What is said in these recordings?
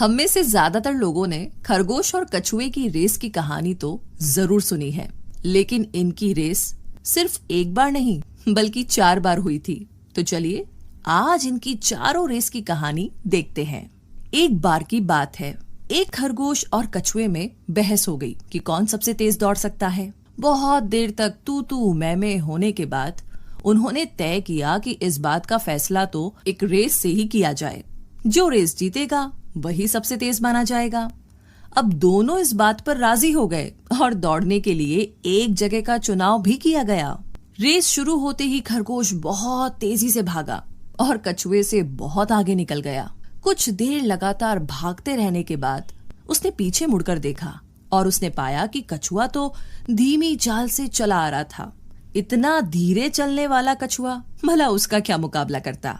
हम में से ज्यादातर लोगों ने खरगोश और कछुए की रेस की कहानी तो जरूर सुनी है, लेकिन इनकी रेस सिर्फ एक बार नहीं बल्कि 4 बार हुई थी। तो चलिए आज इनकी चारों रेस की कहानी देखते हैं। एक बार की बात है, एक खरगोश और कछुए में बहस हो गई कि कौन सबसे तेज दौड़ सकता है। बहुत देर तक तू तू मैं होने के बाद उन्होंने तय किया कि इस बात का फैसला तो एक रेस से ही किया जाए। जो रेस जीतेगा वही सबसे तेज माना जाएगा। अब दोनों इस बात पर राजी हो गए और दौड़ने के लिए एक जगह का चुनाव भी किया गया। रेस शुरू होते ही खरगोश बहुत तेजी से भागा और कछुए से बहुत आगे निकल गया। कुछ देर लगातार भागते रहने के बाद उसने पीछे मुड़कर देखा और उसने पाया कि कछुआ तो धीमी चाल से चला आ रहा था। इतना धीरे चलने वाला कछुआ भला उसका क्या मुकाबला करता।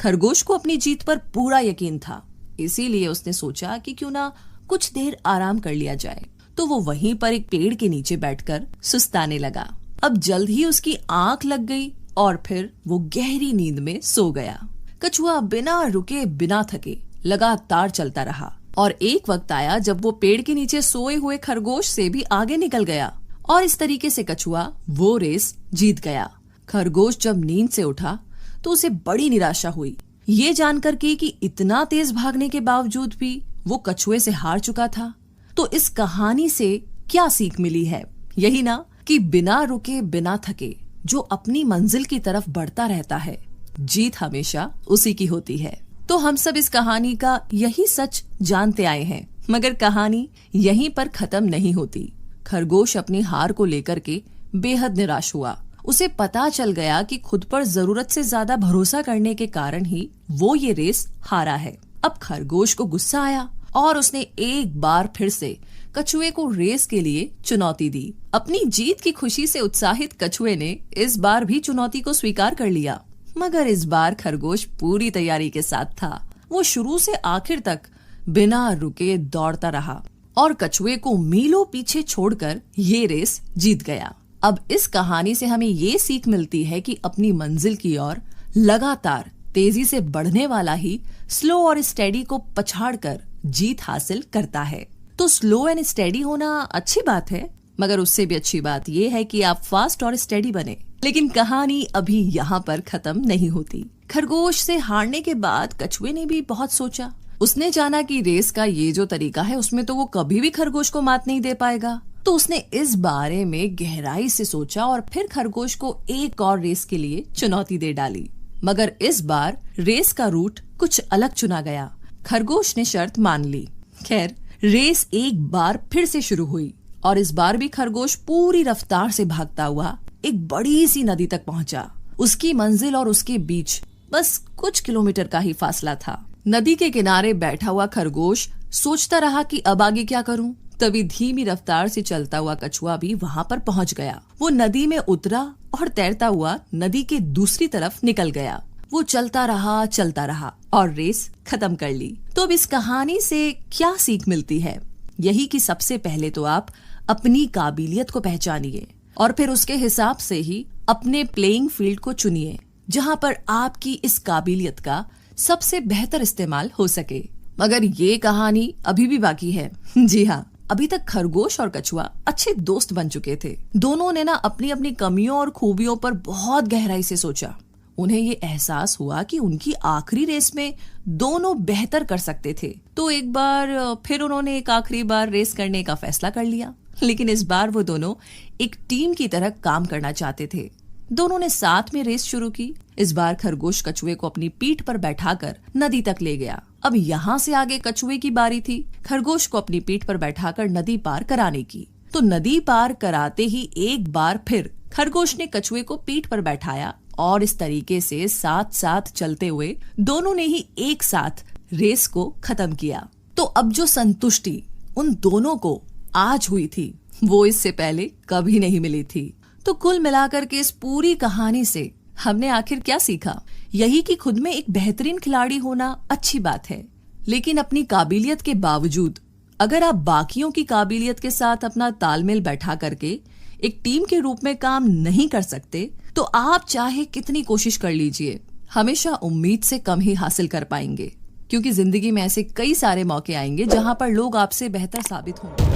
खरगोश को अपनी जीत पर पूरा यकीन था, इसीलिए उसने सोचा कि क्यों ना कुछ देर आराम कर लिया जाए। तो वो वहीं पर एक पेड़ के नीचे बैठकर सुस्ताने लगा। अब जल्द ही उसकी आंख लग गई और फिर वो गहरी नींद में सो गया। कछुआ बिना रुके बिना थके लगातार चलता रहा और एक वक्त आया जब वो पेड़ के नीचे सोए हुए खरगोश से भी आगे निकल गया और इस तरीके से कछुआ वो रेस जीत गया। खरगोश जब नींद से उठा तो उसे बड़ी निराशा हुई, ये जानकर कि इतना तेज भागने के बावजूद भी वो कछुए से हार चुका था। तो इस कहानी से क्या सीख मिली है? यही ना कि बिना रुके बिना थके जो अपनी मंजिल की तरफ बढ़ता रहता है, जीत हमेशा उसी की होती है। तो हम सब इस कहानी का यही सच जानते आए हैं, मगर कहानी यहीं पर खत्म नहीं होती। खरगोश अपनी हार को लेकर के बेहद निराश हुआ। उसे पता चल गया कि खुद पर जरूरत से ज्यादा भरोसा करने के कारण ही वो ये रेस हारा है। अब खरगोश को गुस्सा आया और उसने एक बार फिर से कछुए को रेस के लिए चुनौती दी। अपनी जीत की खुशी से उत्साहित कछुए ने इस बार भी चुनौती को स्वीकार कर लिया, मगर इस बार खरगोश पूरी तैयारी के साथ था। वो शुरू से आखिर तक बिना रुके दौड़ता रहा और कछुए को मीलों पीछे छोड़कर ये रेस जीत गया। अब इस कहानी से हमें ये सीख मिलती है कि अपनी मंजिल की ओर लगातार तेजी से बढ़ने वाला ही स्लो और स्टेडी को पछाड़कर जीत हासिल करता है। तो स्लो एंड स्टेडी होना अच्छी बात है, मगर उससे भी अच्छी बात ये है कि आप फास्ट और स्टेडी बने। लेकिन कहानी अभी यहाँ पर खत्म नहीं होती। खरगोश से हारने के बाद कछुए ने भी बहुत सोचा। उसने जाना कि रेस का ये जो तरीका है उसमें तो वो कभी भी खरगोश को मात नहीं दे पाएगा। तो उसने इस बारे में गहराई से सोचा और फिर खरगोश को एक और रेस के लिए चुनौती दे डाली। मगर इस बार रेस का रूट कुछ अलग चुना गया। खरगोश ने शर्त मान ली। खैर, रेस एक बार फिर से शुरू हुई और इस बार भी खरगोश पूरी रफ्तार से भागता हुआ एक बड़ी सी नदी तक पहुंचा। उसकी मंजिल और उसके बीच बस कुछ किलोमीटर का ही फासला था। नदी के किनारे बैठा हुआ खरगोश सोचता रहा कि अब आगे क्या करूं। तभी धीमी रफ्तार से चलता हुआ कछुआ भी वहां पर पहुंच गया। वो नदी में उतरा और तैरता हुआ नदी के दूसरी तरफ निकल गया। वो चलता रहा और रेस खत्म कर ली। तो अब इस कहानी से क्या सीख मिलती है? यही कि सबसे पहले तो आप अपनी काबिलियत को पहचानिए और फिर उसके हिसाब से ही अपने प्लेइंग फील्ड को चुनिए, जहां पर आपकी इस काबिलियत का सबसे बेहतर इस्तेमाल हो सके। मगर ये कहानी अभी भी बाकी है। जी हाँ, अभी तक खरगोश और कछुआ अच्छे दोस्त बन चुके थे। दोनों ने ना अपनी अपनी कमियों और खूबियों पर बहुत गहराई से सोचा। उन्हें ये एहसास हुआ कि उनकी आखिरी रेस में दोनों बेहतर कर सकते थे। तो एक बार फिर उन्होंने एक आखिरी बार रेस करने का फैसला कर लिया। लेकिन इस बार वो दोनों एक टीम की तरह काम करना चाहते थे। दोनों ने साथ में रेस शुरू की। इस बार खरगोश कछुए को अपनी पीठ पर बैठाकर नदी तक ले गया। अब यहाँ से आगे कछुए की बारी थी खरगोश को अपनी पीठ पर बैठाकर नदी पार कराने की। तो नदी पार कराते ही एक बार फिर खरगोश ने कछुए को पीठ पर बैठाया और इस तरीके से साथ साथ चलते हुए दोनों ने ही एक साथ रेस को खत्म किया। तो अब जो संतुष्टि उन दोनों को आज हुई थी वो इससे पहले कभी नहीं मिली थी। तो कुल मिलाकर के इस पूरी कहानी से हमने आखिर क्या सीखा? यही कि खुद में एक बेहतरीन खिलाड़ी होना अच्छी बात है, लेकिन अपनी काबिलियत के बावजूद अगर आप बाकियों की काबिलियत के साथ अपना तालमेल बैठा करके एक टीम के रूप में काम नहीं कर सकते तो आप चाहे कितनी कोशिश कर लीजिए, हमेशा उम्मीद से कम ही हासिल कर पाएंगे। क्योंकि जिंदगी में ऐसे कई सारे मौके आएंगे जहां पर लोग आपसे बेहतर साबित होंगे।